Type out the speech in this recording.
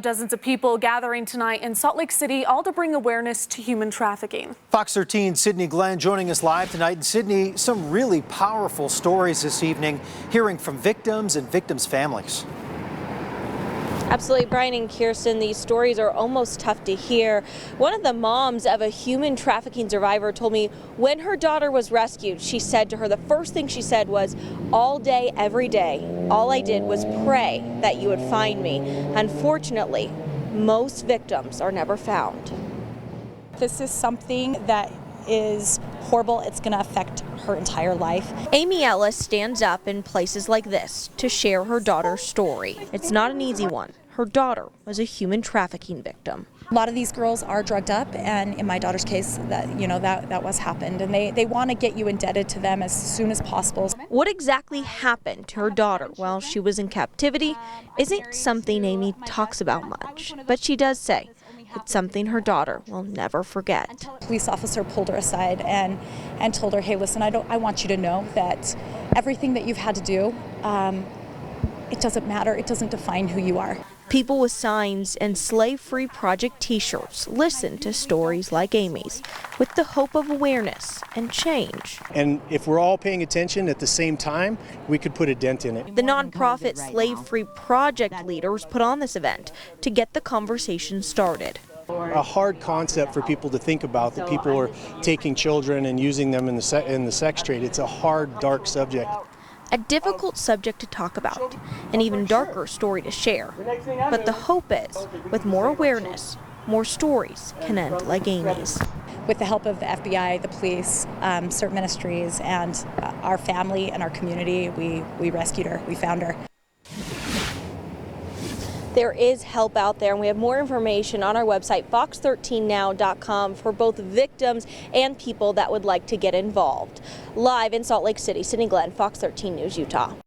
Dozens of people gathering tonight in Salt Lake City, all to bring awareness to human trafficking. Fox 13's Sydney Glenn joining us live tonight. In Sydney, some really powerful stories this evening, hearing from victims and victims' families. Absolutely, Brian and Kirsten, these stories are almost tough to hear. One of the moms of a human trafficking survivor told me when her daughter was rescued, she said to her, the first thing she said was, all day, every day, all I did was pray that you would find me. Unfortunately, most victims are never found. This is something that is horrible. It's going to affect her entire life. Amy Ellis stands up in places like this to share her daughter's story. It's not an easy one. Her daughter was a human trafficking victim. A lot of these girls are drugged up, and in my daughter's case, that was happened, and they want to get you indebted to them as soon as possible. What exactly happened to her daughter while she was in captivity isn't something Amy talks about much, but she does say it's something her daughter will never forget. A police officer pulled her aside and told her, hey, listen, I want you to know that everything that you've had to do, it doesn't matter. It doesn't define who you are. People with signs and Slave-Free Project t-shirts listen to stories like Amy's with the hope of awareness and change. And if we're all paying attention at the same time, we could put a dent in it. The nonprofit Slave-Free Project leaders put on this event to get the conversation started. A hard concept for people to think about, that people are taking children and using them in the sex trade. It's a hard, dark subject. A difficult subject to talk about, an even darker story to share. But the hope is, with more awareness, more stories can end like Amy's. With the help of the FBI, the police, certain ministries, and our family and our community, we rescued her, we found her. There is help out there, and we have more information on our website, fox13now.com, for both victims and people that would like to get involved. Live in Salt Lake City, Sydney Glenn, Fox 13 News, Utah.